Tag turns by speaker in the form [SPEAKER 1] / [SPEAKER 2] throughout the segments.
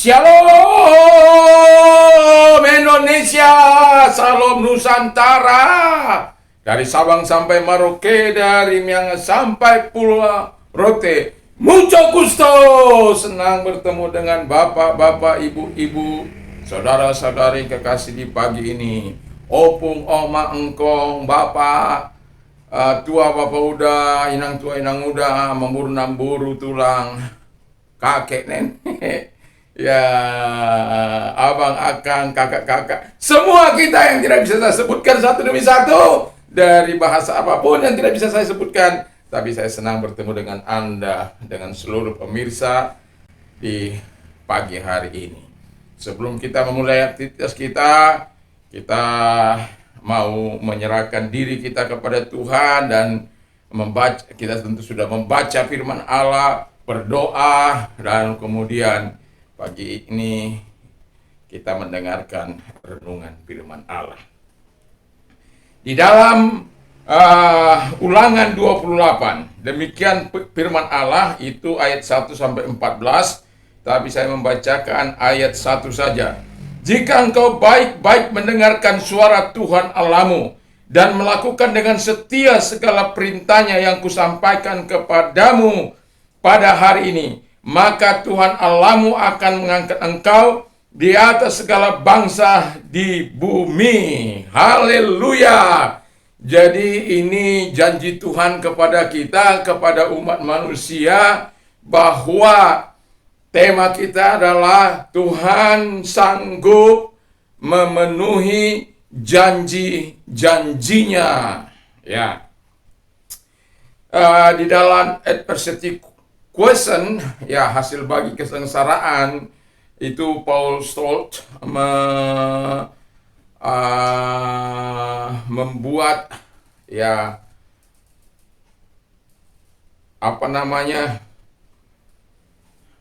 [SPEAKER 1] Shalom Indonesia, salam Nusantara. Dari Sabang sampai Merauke, dari Miangas sampai Pulau Rote. Mucho gusto, senang bertemu dengan bapak-bapak, ibu-ibu, saudara-saudari kekasih di pagi ini. Opung, oma, engkong, bapak, tua bapak udah, inang tua inang udah, memburu buru tulang, kakek nenek. Ya, abang, akang, kakak-kakak, semua kita yang tidak bisa saya sebutkan satu demi satu, dari bahasa apapun yang tidak bisa saya sebutkan. Tapi saya senang bertemu dengan Anda, dengan seluruh pemirsa di pagi hari ini. Sebelum kita memulai aktivitas kita mau menyerahkan diri kita kepada Tuhan dan membaca. Kita tentu sudah membaca firman Allah, berdoa, dan kemudian pagi ini kita mendengarkan renungan firman Allah. Di dalam Ulangan 28, demikian firman Allah itu ayat 1 sampai 14, tapi saya membacakan ayat 1 saja. Jika engkau baik-baik mendengarkan suara Tuhan Allahmu dan melakukan dengan setia segala perintahnya yang kusampaikan kepadamu pada hari ini, maka Tuhan Allahmu akan mengangkat engkau di atas segala bangsa di bumi. Haleluya. Jadi ini janji Tuhan kepada kita, kepada umat manusia, bahwa tema kita adalah Tuhan sanggup memenuhi janji-janjinya. Ya, di dalam adversity question, ya hasil bagi kesengsaraan, itu Paul Stolt membuat ya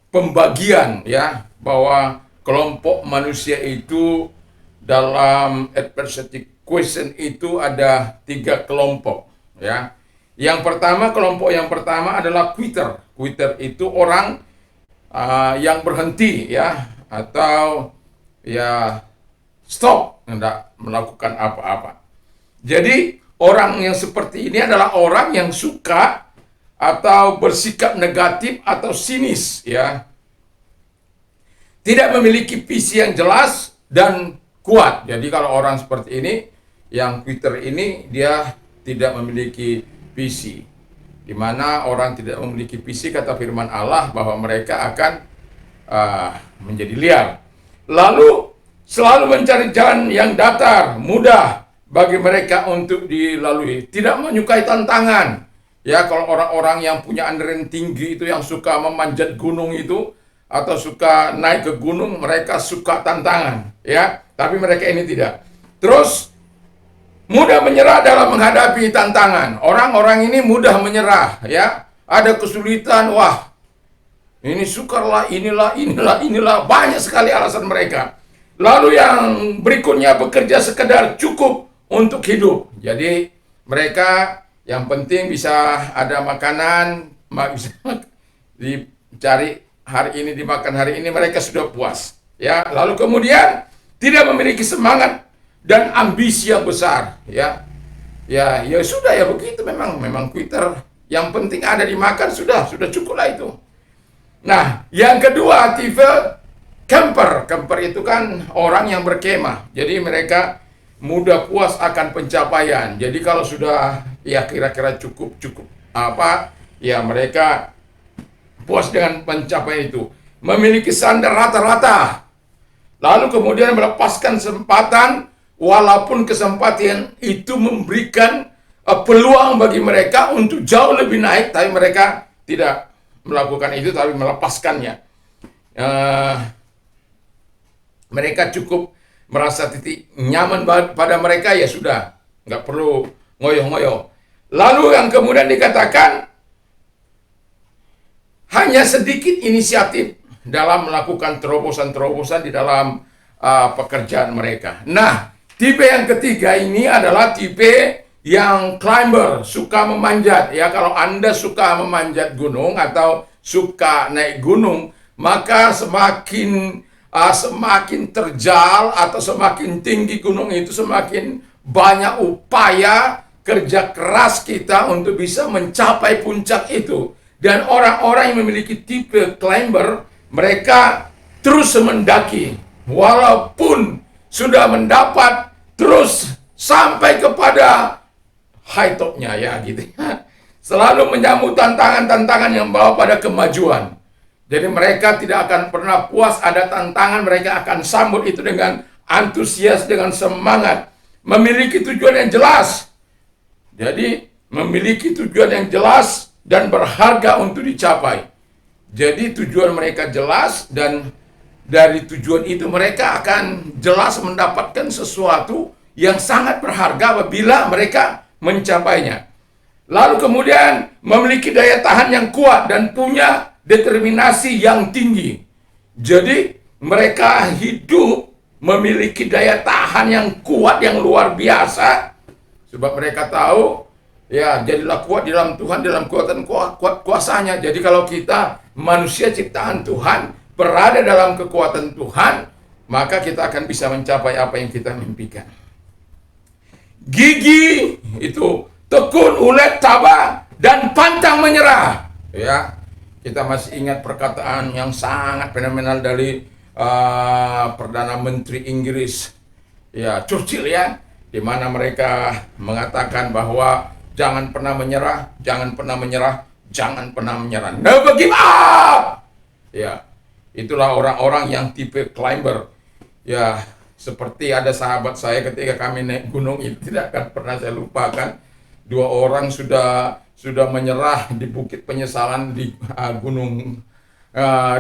[SPEAKER 1] pembagian, ya, bahwa kelompok manusia itu dalam adversity question itu ada 3 kelompok, ya. Kelompok yang pertama adalah quitter. Quitter itu orang yang berhenti, ya, atau ya stop, tidak melakukan apa-apa. Jadi orang yang seperti ini adalah orang yang suka atau bersikap negatif atau sinis, ya. Tidak memiliki visi yang jelas dan kuat. Jadi kalau orang seperti ini, yang quitter ini, dia tidak memiliki visi. Di mana orang tidak memiliki visi, kata firman Allah bahwa mereka akan menjadi liar. Lalu selalu mencari jalan yang datar, mudah bagi mereka untuk dilalui. Tidak menyukai tantangan. Ya, kalau orang-orang yang punya adrenalin tinggi itu, yang suka memanjat gunung itu, atau suka naik ke gunung, mereka suka tantangan. Ya, tapi mereka ini tidak. Terus, mudah menyerah dalam menghadapi tantangan. Orang-orang ini mudah menyerah. Ya, ada kesulitan, wah, ini sukarlah, inilah. Banyak sekali alasan mereka. Lalu yang berikutnya bekerja sekedar cukup untuk hidup. Jadi mereka yang penting bisa ada makanan, bisa dicari hari ini, dimakan hari ini, mereka sudah puas. Ya, lalu kemudian tidak memiliki semangat dan ambisi yang besar. Ya sudah, ya begitu, memang quitter. Yang penting ada dimakan, sudah cukup lah itu. Nah, yang kedua tipe camper. Camper itu kan orang yang berkemah. Jadi mereka mudah puas akan pencapaian. Jadi kalau sudah ya kira-kira cukup ya mereka puas dengan pencapaian itu. Memiliki standar rata-rata. Lalu kemudian melepaskan kesempatan, walaupun kesempatan itu memberikan peluang bagi mereka untuk jauh lebih naik, tapi mereka tidak melakukan itu, tapi melepaskannya. Mereka cukup merasa titik nyaman pada mereka, ya sudah, nggak perlu ngoyo-ngoyo. Lalu yang kemudian dikatakan hanya sedikit inisiatif dalam melakukan terobosan-terobosan di dalam pekerjaan mereka. Nah, tipe yang ketiga ini adalah tipe yang climber, suka memanjat. Ya, kalau Anda suka memanjat gunung atau suka naik gunung, maka semakin semakin terjal atau semakin tinggi gunung itu, semakin banyak upaya kerja keras kita untuk bisa mencapai puncak itu. Dan orang-orang yang memiliki tipe climber, mereka terus mendaki walaupun sudah mendapat, terus sampai kepada high topnya ya gitu ya. Selalu menyambut tantangan-tantangan yang membawa pada kemajuan. Jadi mereka tidak akan pernah puas ada tantangan, mereka akan sambut itu dengan antusias, dengan semangat. Memiliki tujuan yang jelas. Jadi memiliki tujuan yang jelas dan berharga untuk dicapai. Jadi tujuan mereka jelas, dan dari tujuan itu mereka akan jelas mendapatkan sesuatu yang sangat berharga apabila mereka mencapainya. Lalu kemudian memiliki daya tahan yang kuat dan punya determinasi yang tinggi. Jadi mereka hidup memiliki daya tahan yang kuat, yang luar biasa. Sebab mereka tahu, ya, jadilah kuat di dalam Tuhan, dalam kuatan kuat kuasanya. Jadi kalau kita manusia ciptaan Tuhan, berada dalam kekuatan Tuhan, maka kita akan bisa mencapai apa yang kita mimpikan. Gigi itu tekun, ulet, tabah, dan pantang menyerah. Ya, kita masih ingat perkataan yang sangat fenomenal dari Perdana Menteri Inggris, ya, Churchill ya, di mana mereka mengatakan bahwa jangan pernah menyerah, jangan pernah menyerah, jangan pernah menyerah. Never give up. Ya, itulah orang-orang yang tipe climber. Ya, seperti ada sahabat saya ketika kami naik gunung itu, tidak akan pernah saya lupakan. 2 orang sudah menyerah di Bukit Penyesalan di Gunung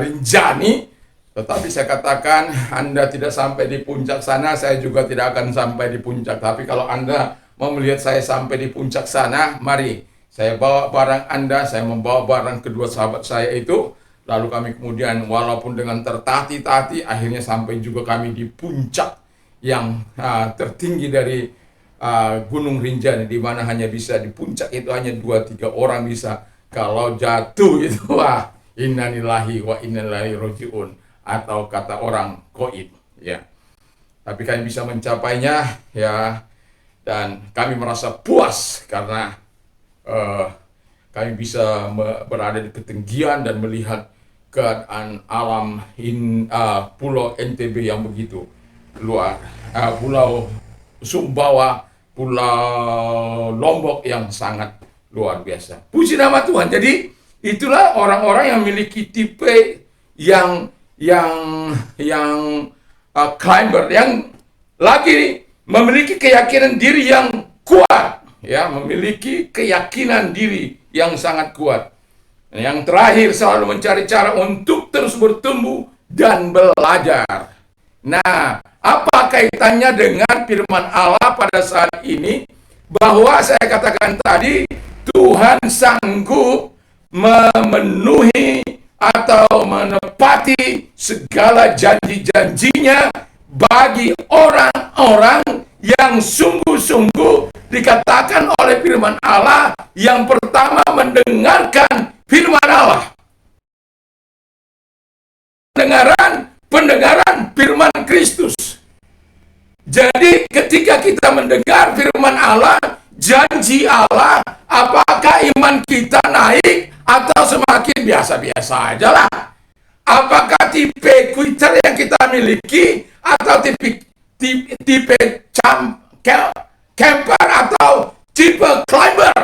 [SPEAKER 1] Rinjani. Tetapi saya katakan, Anda tidak sampai di puncak sana, saya juga tidak akan sampai di puncak. Tapi kalau Anda mau melihat saya sampai di puncak sana, mari saya bawa barang Anda, saya membawa barang kedua sahabat saya itu. Lalu kami kemudian walaupun dengan tertatih-tatih, akhirnya sampai juga kami di puncak yang tertinggi dari Gunung Rinjani, di mana hanya bisa di puncak itu hanya 2-3 orang bisa. Kalau jatuh itu, wah, innalillahi wa inna ilaihi rajiun, atau kata orang goib ya. Tapi kami bisa mencapainya ya, dan kami merasa puas karena kami bisa berada di ketinggian dan melihat keadaan alam Pulau NTB yang begitu luar, Pulau Sumbawa, Pulau Lombok yang sangat luar biasa. Puji nama Tuhan. Jadi itulah orang-orang yang memiliki tipe yang climber, yang lagi memiliki keyakinan diri yang kuat, ya, memiliki keyakinan diri yang sangat kuat. Yang terakhir, selalu mencari cara untuk terus bertumbuh dan belajar. Nah, apa kaitannya dengan firman Allah pada saat ini? Bahwa saya katakan tadi, Tuhan sanggup memenuhi atau menepati segala janji-janjinya bagi orang-orang yang sungguh-sungguh, dikatakan oleh firman Allah, yang pertama mendengarkan firman Allah. Pendengaran firman Kristus. Jadi ketika kita mendengar firman Allah, janji Allah, apakah iman kita naik atau semakin biasa-biasa aja lah? Apakah tipe quitter yang kita miliki atau tipe camper atau tipe climber,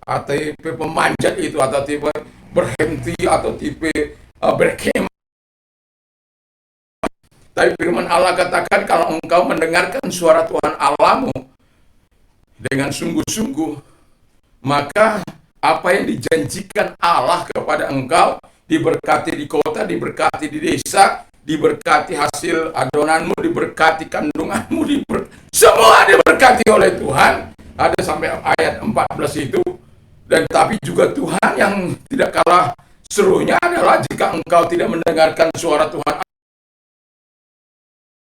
[SPEAKER 1] atau tipe pemanjat itu, atau tipe berhenti, atau tipe berkemah? Tapi firman Allah katakan, kalau engkau mendengarkan suara Tuhan Allahmu dengan sungguh-sungguh, maka apa yang dijanjikan Allah kepada engkau, diberkati di kota, diberkati di desa, diberkati hasil adonanmu, diberkati kandunganmu, semua diberkati oleh Tuhan. Ada sampai ayat 14 itu. Dan tapi juga Tuhan yang tidak kalah serunya adalah jika engkau tidak mendengarkan suara Tuhan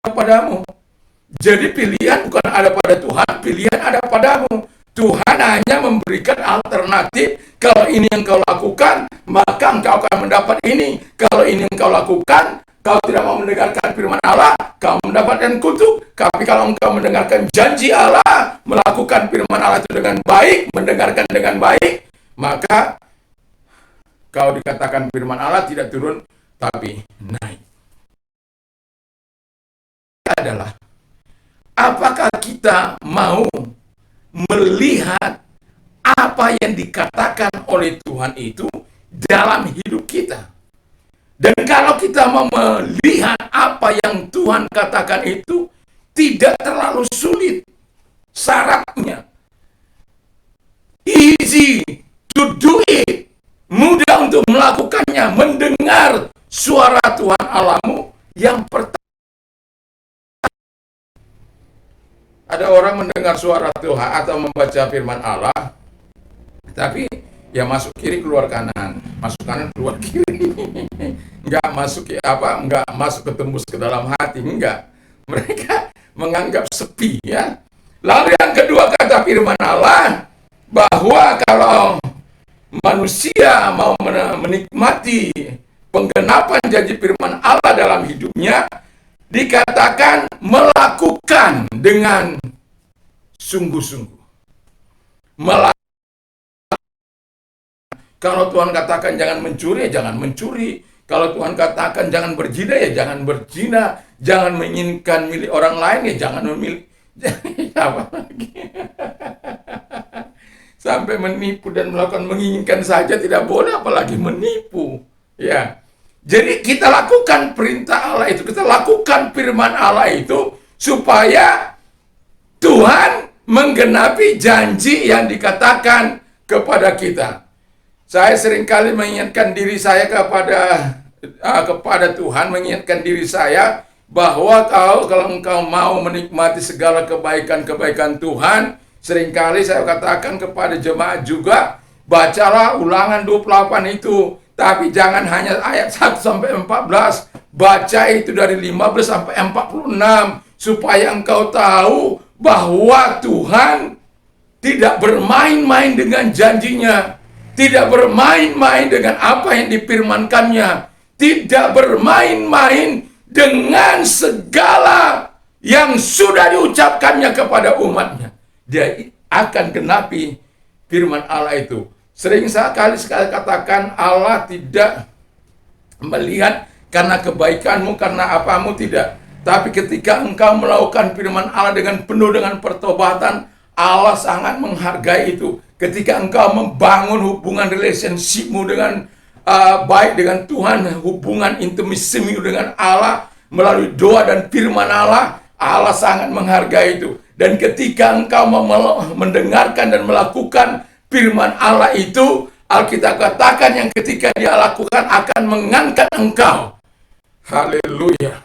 [SPEAKER 1] padamu. Jadi pilihan bukan ada pada Tuhan, pilihan ada padamu. Tuhan hanya memberikan alternatif. Kalau ini yang kau lakukan, maka engkau akan mendapat ini. Kalau ini yang kau lakukan, kau tidak mau mendengarkan firman Allah, kau mendapatkan kutuk. Tapi kalau engkau mendengarkan janji Allah, melakukan firman Allah itu dengan baik, mendengarkan dengan baik, maka kau dikatakan firman Allah tidak turun, tapi naik. Adalah, apakah kita mau melihat apa yang dikatakan oleh Tuhan itu dalam hidup kita? Dan kalau kita mau melihat apa yang Tuhan katakan itu tidak terlalu sulit, syaratnya easy to do it, mudah untuk melakukannya, mendengar suara Tuhan Allahmu. Yang pertama, ada orang mendengar suara Tuhan atau membaca firman Allah, tapi ya masuk kiri keluar kanan, masuk kanan keluar kiri, nggak masuk ketembus ke dalam hati, enggak. Mereka menganggap sepi, ya. Lalu yang kedua, kata firman Allah bahwa kalau manusia mau menikmati penggenapan janji firman Allah dalam hidupnya, dikatakan melakukan dengan sungguh-sungguh. Kalau Tuhan katakan jangan mencuri, ya jangan mencuri. Kalau Tuhan katakan jangan berzina, ya jangan berzina. Jangan menginginkan milik orang lain, ya jangan memilih. Apa lagi? Sampai menipu dan melakukan menginginkan saja tidak boleh, apalagi menipu. Ya. Jadi kita lakukan perintah Allah itu, kita lakukan firman Allah itu supaya Tuhan menggenapi janji yang dikatakan kepada kita. Saya seringkali mengingatkan diri saya kepada Tuhan, mengingatkan diri saya bahwa kalau engkau mau menikmati segala kebaikan-kebaikan Tuhan, seringkali saya katakan kepada jemaat juga, bacalah Ulangan 28 itu, tapi jangan hanya ayat 1 sampai 14, baca itu dari 15 sampai 46, supaya engkau tahu bahwa Tuhan tidak bermain-main dengan janjinya, tidak bermain-main dengan apa yang difirmankannya, tidak bermain-main dengan segala yang sudah diucapkannya kepada umatnya. Dia akan genapi firman Allah itu. Sering sekali katakan Allah tidak melihat karena kebaikanmu, karena apamu, tidak. Tapi ketika engkau melakukan firman Allah dengan penuh dengan pertobatan, Allah sangat menghargai itu. Ketika engkau membangun hubungan relationship-mu dengan baik dengan Tuhan, hubungan intimasimu dengan Allah melalui doa dan firman Allah, Allah sangat menghargai itu. Dan ketika engkau mendengarkan dan melakukan firman Allah itu, Alkitab katakan yang ketika dia lakukan akan mengangkat engkau. Haleluya.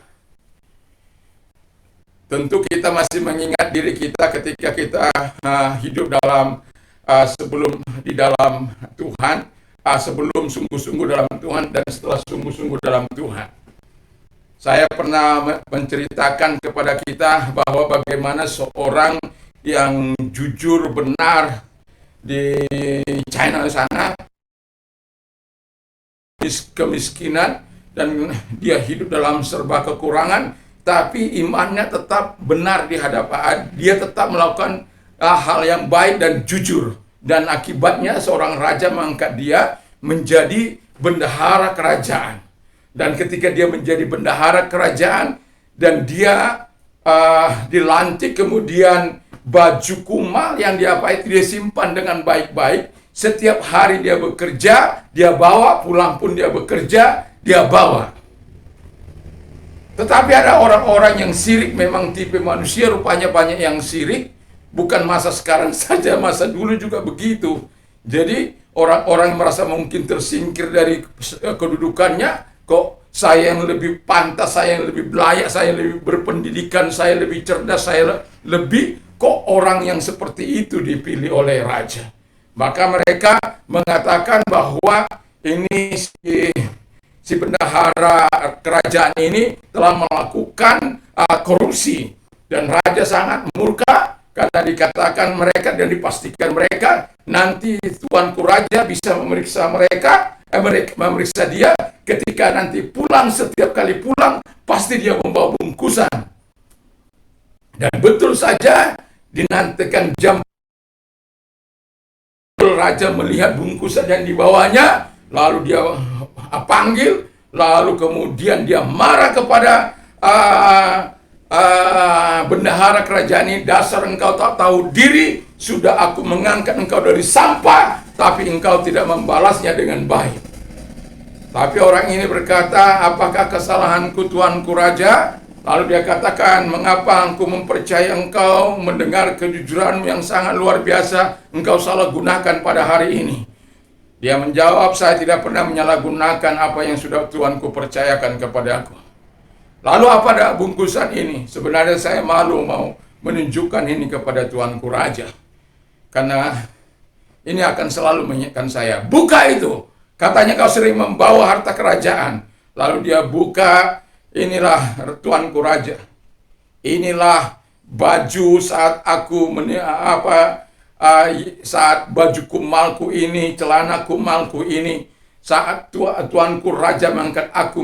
[SPEAKER 1] Tentu kita masih mengingat diri kita ketika kita hidup dalam sebelum di dalam Tuhan, sebelum sungguh-sungguh dalam Tuhan dan setelah sungguh-sungguh dalam Tuhan. Saya pernah menceritakan kepada kita bahwa bagaimana seorang yang jujur benar di China sana, kemiskinan, dan dia hidup dalam serba kekurangan, tapi imannya tetap benar di hadapan, dia tetap melakukan hal yang baik dan jujur. Dan akibatnya seorang raja mengangkat dia menjadi bendahara kerajaan. Dan ketika dia menjadi bendahara kerajaan dan dia dilantik, kemudian baju kumal yang dia pakai dia simpan dengan baik-baik. Setiap hari dia bekerja, dia bawa, pulang pun dia bekerja, dia bawa. Tetapi ada orang-orang yang sirik, memang tipe manusia rupanya banyak yang sirik. Bukan masa sekarang saja, masa dulu juga begitu. Jadi orang-orang yang merasa mungkin tersingkir dari kedudukannya, kok saya yang lebih pantas, saya yang lebih layak, saya yang lebih berpendidikan, saya lebih cerdas, saya lebih, kok orang yang seperti itu dipilih oleh raja. Maka mereka mengatakan bahwa ini si bendahara kerajaan ini telah melakukan korupsi. Dan raja sangat murka karena dikatakan mereka dan dipastikan mereka nanti tuanku raja bisa memeriksa mereka memeriksa dia. Ketika nanti pulang, setiap kali pulang pasti dia membawa bungkusan. Dan betul saja dinantikan jam raja melihat bungkusan yang dibawanya, lalu dia panggil, lalu kemudian dia marah kepada bendahara kerajaan ini. Dasar engkau tak tahu diri, sudah aku mengangkat engkau dari sampah, tapi engkau tidak membalasnya dengan baik. Tapi orang ini berkata, apakah kesalahanku tuanku raja? Lalu dia katakan, mengapa aku mempercayai engkau, mendengar kejujuranmu yang sangat luar biasa, engkau salah gunakan pada hari ini. Dia menjawab, saya tidak pernah menyalahgunakan apa yang sudah Tuanku percayakan kepada aku. Lalu apa ada bungkusan ini? Sebenarnya saya malu mau menunjukkan ini kepada Tuanku Raja. Karena ini akan selalu mengingatkan saya. Buka itu! Katanya kau sering membawa harta kerajaan. Lalu dia buka. Inilah Tuanku Raja. Inilah baju saat aku saat baju kumalku ini, celana kumalku ini, saat Tuanku Raja mengangkat aku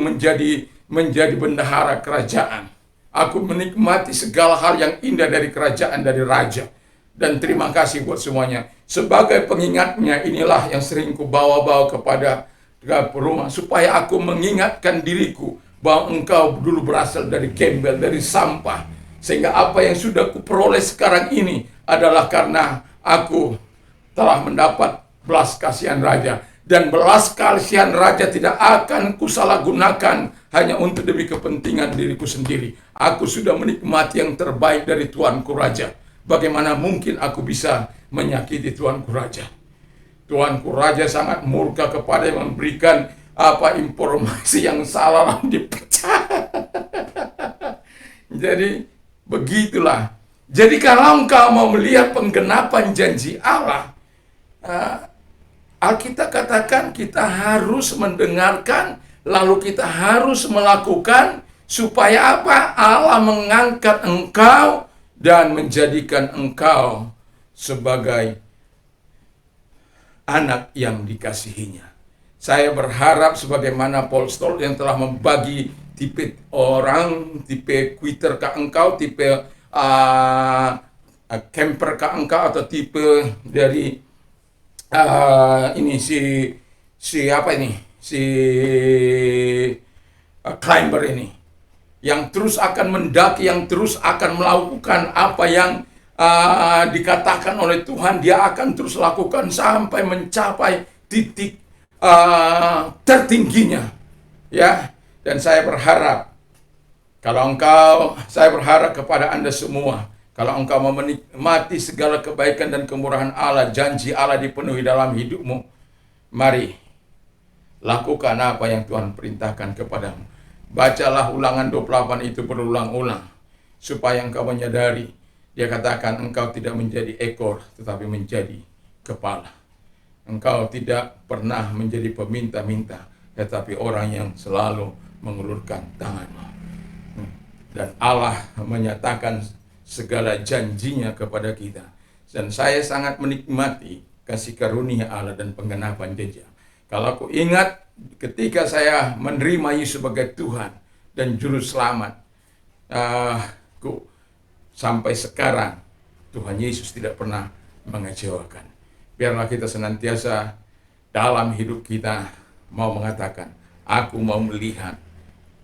[SPEAKER 1] menjadi bendahara kerajaan. Aku menikmati segala hal yang indah dari kerajaan dari raja. Dan terima kasih buat semuanya. Sebagai pengingatnya, inilah yang sering ku bawa-bawa kepada rumah, supaya aku mengingatkan diriku bahwa engkau dulu berasal dari gembel, dari sampah. Sehingga apa yang sudah kuperoleh sekarang ini adalah karena aku telah mendapat belas kasihan raja. Dan belas kasihan raja tidak akan kusalahgunakan hanya untuk demi kepentingan diriku sendiri. Aku sudah menikmati yang terbaik dari Tuanku Raja. Bagaimana mungkin aku bisa menyakiti Tuanku Raja? Tuanku Raja sangat murka kepada yang memberikan informasi yang salah, dipecah. Jadi begitulah. Jadi kalau engkau mau melihat penggenapan janji Allah, Alkitab katakan kita harus mendengarkan, lalu kita harus melakukan, supaya apa? Allah mengangkat engkau dan menjadikan engkau sebagai anak yang dikasihinya. Saya berharap sebagaimana Paul Stoll yang telah membagi tipe orang, tipe quitter ke engkau, tipe camper ke engkau, atau tipe dari climber ini, yang terus akan mendaki, yang terus akan melakukan apa yang dikatakan oleh Tuhan. Dia akan terus lakukan sampai mencapai titik tertingginya, ya. Dan saya berharap saya berharap kepada Anda semua, kalau engkau mau menikmati segala kebaikan dan kemurahan Allah, janji Allah dipenuhi dalam hidupmu, mari lakukan apa yang Tuhan perintahkan kepadamu. Bacalah Ulangan 28 itu berulang-ulang, supaya engkau menyadari, dia katakan engkau tidak menjadi ekor, tetapi menjadi kepala. Engkau tidak pernah menjadi peminta-minta, tetapi orang yang selalu mengulurkan tanganmu. Dan Allah menyatakan segala janjinya kepada kita. Dan saya sangat menikmati kasih karunia Allah dan penggenapan janji. Kalau aku ingat ketika saya menerima Yesus sebagai Tuhan dan Juru Selamat, sampai sekarang Tuhan Yesus tidak pernah mengecewakan. Biarlah kita senantiasa dalam hidup kita mau mengatakan, aku mau melihat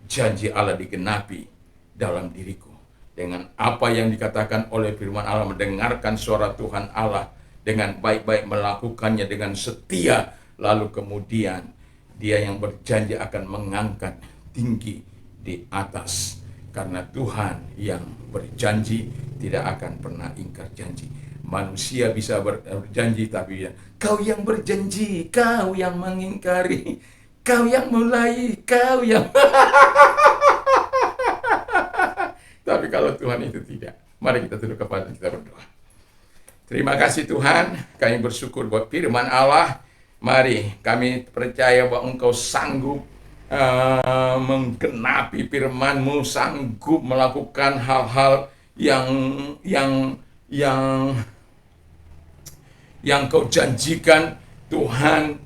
[SPEAKER 1] janji Allah digenapi dalam diriku. Dengan apa yang dikatakan oleh firman Allah, mendengarkan suara Tuhan Allah dengan baik-baik, melakukannya dengan setia, lalu kemudian dia yang berjanji akan mengangkat tinggi di atas. Karena Tuhan yang berjanji tidak akan pernah ingkar janji. Manusia bisa berjanji, tapi kau yang berjanji, kau yang mengingkari, kau yang mulai, kau yang tapi kalau Tuhan itu tidak. Mari kita tunduk kepala, kita berdoa. Terima kasih Tuhan, kami bersyukur buat firman Allah. Mari kami percaya bahwa Engkau sanggup menggenapi firman-Mu, sanggup melakukan hal-hal yang Kau janjikan. Tuhan,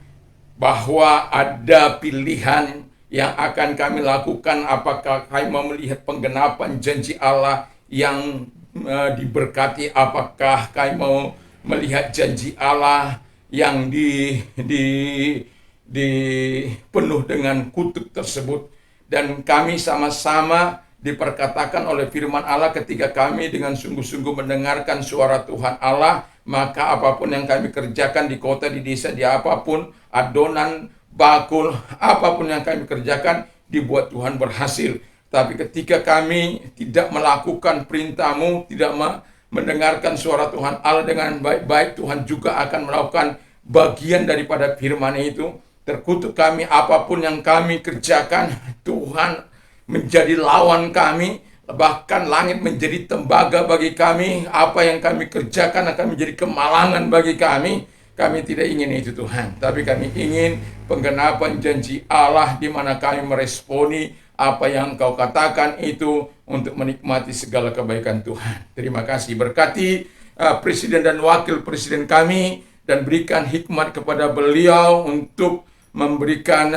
[SPEAKER 1] bahwa ada pilihan yang akan kami lakukan. Apakah kami mau melihat penggenapan janji Allah yang diberkati? Apakah kami mau melihat janji Allah yang dipenuh dengan kutuk tersebut? Dan kami sama-sama diperkatakan oleh firman Allah, ketika kami dengan sungguh-sungguh mendengarkan suara Tuhan Allah, maka apapun yang kami kerjakan di kota, di desa, di apapun, adonan, bakul, apapun yang kami kerjakan, dibuat Tuhan berhasil. Tapi ketika kami tidak melakukan perintah-Mu, tidak mendengarkan suara Tuhan Allah dengan baik-baik, Tuhan juga akan melakukan bagian daripada firman itu. Terkutuk kami, apapun yang kami kerjakan, Tuhan menjadi lawan kami, bahkan langit menjadi tembaga bagi kami. Apa yang kami kerjakan akan menjadi kemalangan bagi kami. Kami tidak ingin itu, Tuhan, tapi kami ingin penggenapan janji Allah, di mana kami meresponi apa yang Engkau katakan itu untuk menikmati segala kebaikan Tuhan. Terima kasih, berkati Presiden dan Wakil Presiden kami, dan berikan hikmat kepada beliau untuk memberikan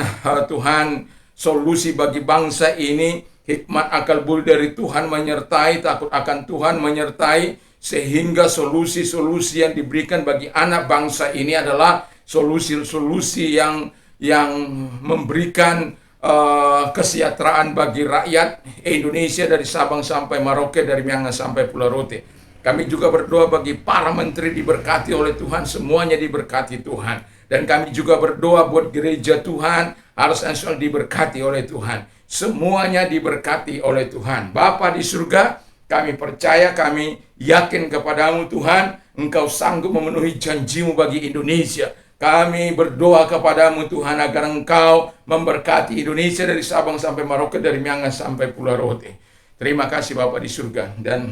[SPEAKER 1] Tuhan solusi bagi bangsa ini. Hikmat akal budi dari Tuhan menyertai, takut akan Tuhan menyertai, sehingga solusi-solusi yang diberikan bagi anak bangsa ini adalah solusi-solusi yang memberikan kesejahteraan bagi rakyat Indonesia, dari Sabang sampai Merauke, dari Miangas sampai Pulau Rote. Kami juga berdoa bagi para menteri, diberkati oleh Tuhan, semuanya diberkati Tuhan. Dan kami juga berdoa buat gereja Tuhan, harus nasional, diberkati oleh Tuhan. Semuanya diberkati oleh Tuhan. Bapa di surga, kami percaya, kami yakin kepadamu Tuhan, Engkau sanggup memenuhi janjimu bagi Indonesia. Kami berdoa kepadamu Tuhan, agar Engkau memberkati Indonesia dari Sabang sampai Merauke, dari Miangas sampai Pulau Rote. Terima kasih Bapa di surga. Dan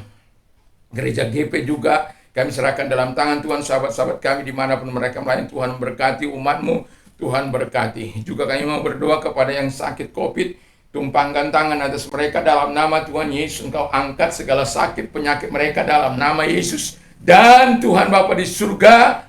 [SPEAKER 1] gereja GP juga kami serahkan dalam tangan Tuhan, sahabat-sahabat kami dimanapun mereka melayani. Tuhan berkati umat-Mu, Tuhan berkati. Juga kami mau berdoa kepada yang sakit COVID, tumpangkan tangan atas mereka dalam nama Tuhan Yesus. Engkau angkat segala sakit penyakit mereka dalam nama Yesus. Dan Tuhan Bapa di surga,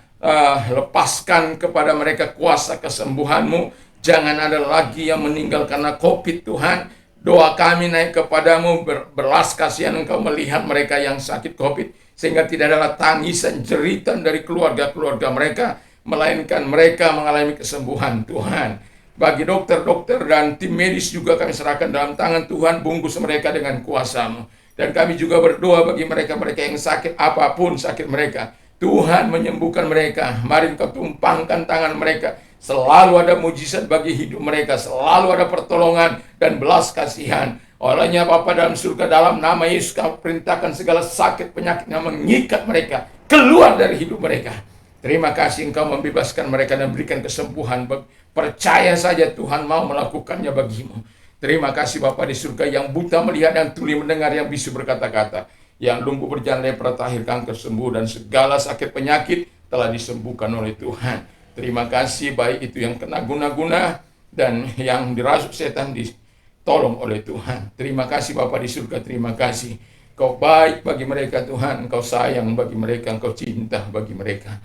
[SPEAKER 1] lepaskan kepada mereka kuasa kesembuhan-Mu. Jangan ada lagi yang meninggal karena COVID, Tuhan. Doa kami naik kepadamu, berbelas kasihan Engkau melihat mereka yang sakit COVID, sehingga tidak ada tangisan, jeritan dari keluarga-keluarga mereka, melainkan mereka mengalami kesembuhan, Tuhan. Bagi dokter-dokter dan tim medis juga kami serahkan dalam tangan Tuhan, bungkus mereka dengan kuasa-Mu. Dan kami juga berdoa bagi mereka-mereka yang sakit, apapun sakit mereka, Tuhan menyembuhkan mereka. Mari Engkau tumpangkan tangan mereka. Selalu ada mujizat bagi hidup mereka, selalu ada pertolongan dan belas kasihan. Olehnya Bapa dalam surga, dalam nama Yesus Kau perintahkan segala sakit penyakit yang mengikat mereka keluar dari hidup mereka. Terima kasih Engkau membebaskan mereka dan berikan kesembuhan. Percaya saja Tuhan mau melakukannya bagimu. Terima kasih Bapa di surga, yang buta melihat, yang tuli mendengar, yang bisu berkata-kata, yang lumpuh berjalan, lepra tahir, kanker sembuh, dan segala sakit penyakit telah disembuhkan oleh Tuhan. Terima kasih, baik itu yang kena guna-guna dan yang dirasuk setan ditolong oleh Tuhan. Terima kasih Bapa di surga, terima kasih. Kau baik bagi mereka Tuhan, Engkau sayang bagi mereka, Engkau cinta bagi mereka.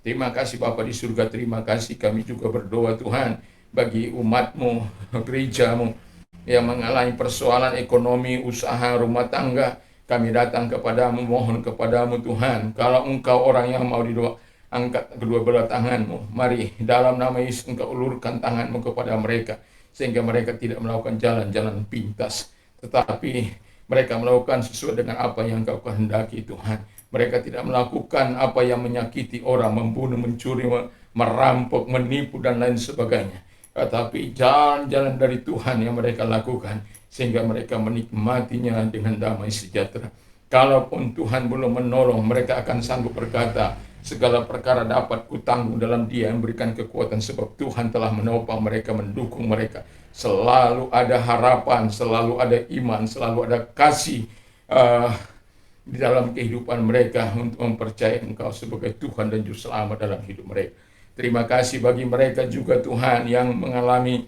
[SPEAKER 1] Terima kasih Bapa di surga, terima kasih. Kami juga berdoa Tuhan bagi umat-Mu, gereja-Mu yang mengalami persoalan ekonomi, usaha, rumah tangga. Kami datang kepadamu, mohon kepadamu Tuhan, kalau Engkau orang yang mau didoa, angkat kedua belah tanganmu. Mari dalam nama Yesus Engkau ulurkan tanganmu kepada mereka, sehingga mereka tidak melakukan jalan-jalan pintas, tetapi mereka melakukan sesuai dengan apa yang Engkau kehendaki Tuhan. Mereka tidak melakukan apa yang menyakiti orang, membunuh, mencuri, merampok, menipu, dan lain sebagainya. Tetapi jalan-jalan dari Tuhan yang mereka lakukan, sehingga mereka menikmatinya dengan damai sejahtera. Kalaupun Tuhan belum menolong, mereka akan sanggup berkata, segala perkara dapat kutanggung dalam Dia yang memberikan kekuatan, sebab Tuhan telah menopang mereka, mendukung mereka. Selalu ada harapan, selalu ada iman, selalu ada kasih di dalam kehidupan mereka untuk mempercayai Engkau sebagai Tuhan dan Juru Selamat dalam hidup mereka. Terima kasih bagi mereka juga Tuhan yang mengalami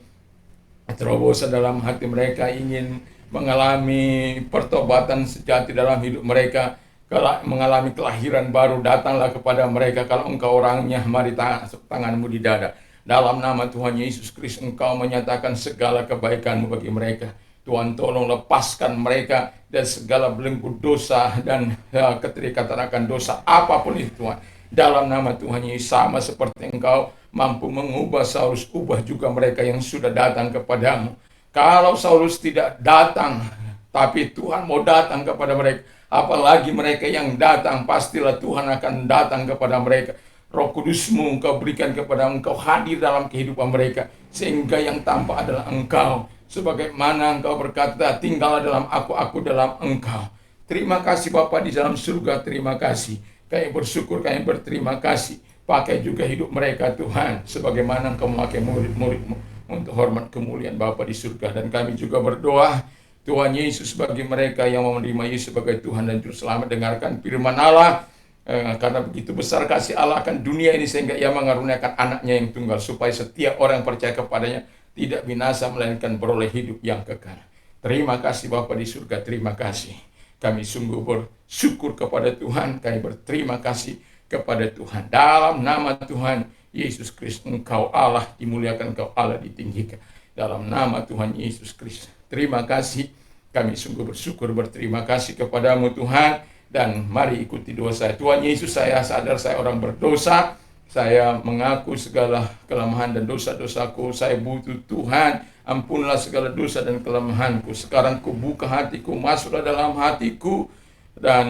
[SPEAKER 1] terobosan dalam hati mereka, ingin mengalami pertobatan sejati dalam hidup mereka, kalau mengalami kelahiran baru, datanglah kepada mereka. Kalau engkau orangnya, mari tanganmu di dada. Dalam nama Tuhan Yesus Kristus, Engkau menyatakan segala kebaikan-Mu bagi mereka. Tuhan, tolong lepaskan mereka dari segala belenggu dosa dan keterikatan akan dosa apapun itu, Tuhan. Dalam nama Tuhan Yesus, sama seperti Engkau mampu mengubah Saulus, ubah juga mereka yang sudah datang kepadamu. Kalau Saulus tidak datang, tapi Tuhan mau datang kepada mereka, apalagi mereka yang datang, pastilah Tuhan akan datang kepada mereka. Roh Kudus-Mu Engkau berikan kepada Engkau hadir dalam kehidupan mereka, sehingga yang tampak adalah Engkau. Sebagaimana Engkau berkata, tinggallah dalam aku dalam Engkau. Terima kasih Bapa di dalam surga, terima kasih. Kami bersyukur, kami berterima kasih. Pakai juga hidup mereka Tuhan, sebagaimana Engkau memakai murid-murid-Mu untuk hormat kemuliaan Bapa di surga. Dan kami juga berdoa, Tuhan Yesus, bagi mereka yang menerima Yesus sebagai Tuhan dan Juru Selamat, dengarkan firman Allah. Karena begitu besar kasih Allah akan dunia ini, sehingga Ia mengaruniakan anaknya yang tunggal, supaya setiap orang yang percaya kepadanya tidak binasa, melainkan beroleh hidup yang kekal. Terima kasih Bapa di surga, terima kasih. Kami sungguh bersyukur kepada Tuhan, kami berterima kasih kepada Tuhan. Dalam nama Tuhan Yesus Kristus, Engkau Allah dimuliakan, Engkau Allah ditinggikan. Dalam nama Tuhan Yesus Kristus, terima kasih. Kami sungguh bersyukur, berterima kasih kepadamu Tuhan. Dan mari ikuti doa saya. Tuhan Yesus, saya sadar saya orang berdosa. Saya mengaku segala kelemahan dan dosa-dosaku. Saya butuh Tuhan. Ampunlah segala dosa dan kelemahanku. Sekarang kubuka hatiku, masuklah dalam hatiku, dan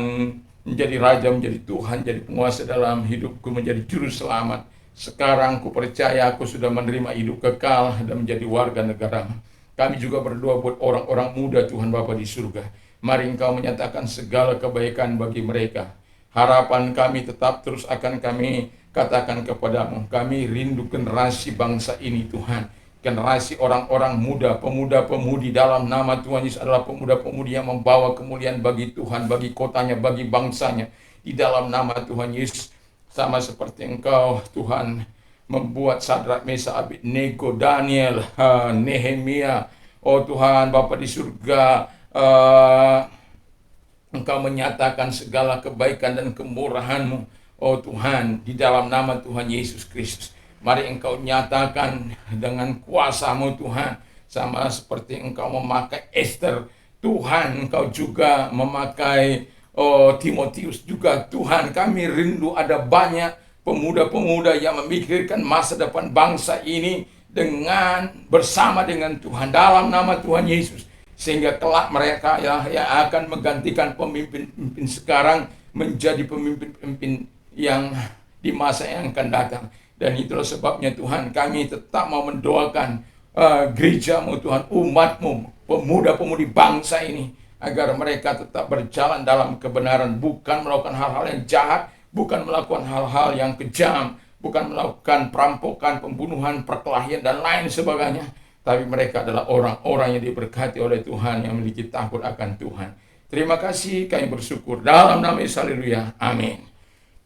[SPEAKER 1] menjadi Raja, menjadi Tuhan, jadi penguasa dalam hidupku, menjadi Juru Selamat. Sekarang ku percaya aku sudah menerima hidup kekal dan menjadi warga negara. Kami juga berdoa buat orang-orang muda Tuhan Bapa di surga. Mari Engkau menyatakan segala kebaikan bagi mereka. Harapan kami tetap terus akan kami katakan kepadamu. Kami rindu generasi bangsa ini Tuhan. Generasi orang-orang muda, pemuda-pemudi dalam nama Tuhan Yesus adalah pemuda-pemudi yang membawa kemuliaan bagi Tuhan, bagi kotanya, bagi bangsanya. Di dalam nama Tuhan Yesus, sama seperti Engkau Tuhan membuat Sadrak, Mesa, Abednego, Daniel, Nehemia. Oh Tuhan Bapa di surga, Engkau menyatakan segala kebaikan dan kemurahan-Mu, oh Tuhan, di dalam nama Tuhan Yesus Kristus. Mari Engkau nyatakan dengan kuasa-Mu Tuhan, sama seperti Engkau memakai Esther, Tuhan, Engkau juga memakai Timotius juga Tuhan. Kami rindu ada banyak pemuda-pemuda yang memikirkan masa depan bangsa ini dengan bersama dengan Tuhan dalam nama Tuhan Yesus. Sehingga kelak mereka yang akan menggantikan pemimpin-pemimpin sekarang menjadi pemimpin-pemimpin yang di masa yang akan datang. Dan itulah sebabnya Tuhan, kami tetap mau mendoakan gereja-Mu Tuhan, umat-Mu, pemuda-pemudi bangsa ini, agar mereka tetap berjalan dalam kebenaran, bukan melakukan hal-hal yang jahat, bukan melakukan hal-hal yang kejam, bukan melakukan perampokan, pembunuhan, perkelahian, dan lain sebagainya. Tapi mereka adalah orang-orang yang diberkati oleh Tuhan, yang memiliki takut akan Tuhan. Terima kasih, kami bersyukur. Dalam nama Yesus, haleluya, amin.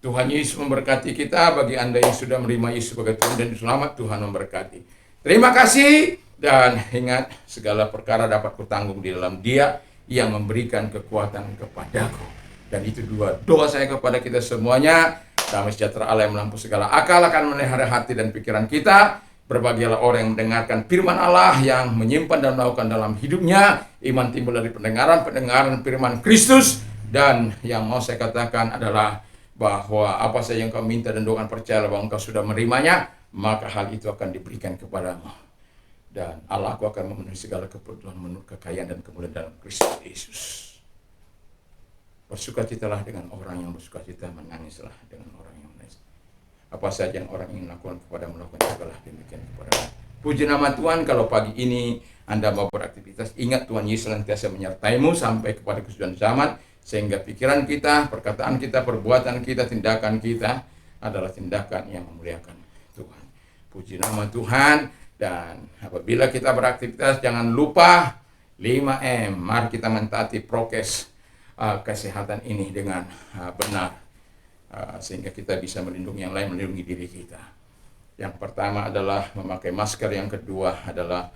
[SPEAKER 1] Tuhan Yesus memberkati kita. Bagi Anda yang sudah menerima Yesus sebagai Tuhan dan Selamat, Tuhan memberkati. Terima kasih, dan ingat, segala perkara dapat kutanggung di dalam Dia yang memberikan kekuatan kepadaku. Dan itu dua doa saya kepada kita semuanya. Damai sejahtera Allah yang melampaui segala akal akan memelihara hati dan pikiran kita. Berbahagialah orang yang mendengarkan firman Allah, yang menyimpan dan melakukan dalam hidupnya. Iman timbul dari pendengaran firman Kristus. Dan yang mau saya katakan adalah bahwa apa saja yang kau minta dan doakan, percayalah bahwa engkau sudah menerimanya, maka hal itu akan diberikan kepadamu. Dan Allah akan memenuhi segala kebutuhan menurut kekayaan dan kemuliaan dalam Kristus Yesus. Bersukacitalah dengan orang yang bersukacita, menangislah dengan orang yang menangis. Apa saja yang orang ingin lakukan kepada melakukan segala demikian kepada. Puji nama Tuhan. Kalau pagi ini Anda mau beraktivitas, ingat Tuhan Yesus senantiasa menyertaimu sampai kepada kesudahan zaman, sehingga pikiran kita, perkataan kita, perbuatan kita, tindakan kita adalah tindakan yang memuliakan Tuhan. Puji nama Tuhan. Dan apabila kita beraktivitas, jangan lupa 5M. Mari kita mentaati prokes kesehatan ini dengan benar, sehingga kita bisa melindungi yang lain, melindungi diri kita. Yang pertama adalah memakai masker, yang kedua adalah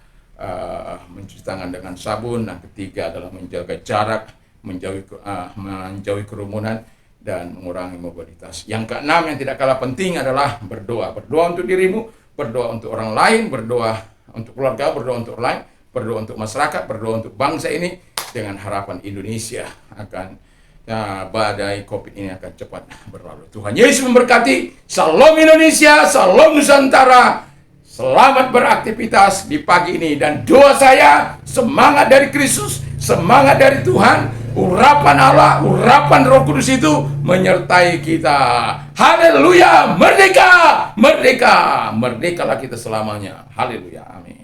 [SPEAKER 1] mencuci tangan dengan sabun, yang ketiga adalah menjaga jarak, menjauhi kerumunan, dan mengurangi mobilitas. Yang keenam yang tidak kalah penting adalah berdoa. Berdoa untuk dirimu, berdoa untuk orang lain, berdoa untuk keluarga, berdoa untuk orang lain, berdoa untuk masyarakat, berdoa untuk bangsa ini, dengan harapan Indonesia akan badai COVID ini akan cepat berlalu. Tuhan Yesus memberkati. Salam Indonesia, salam Nusantara. Selamat beraktivitas di pagi ini, dan doa saya semangat dari Kristus, semangat dari Tuhan, urapan Allah, urapan Roh Kudus itu menyertai kita. Haleluya, merdeka, merdeka, merdekalah kita selamanya. Haleluya, amin.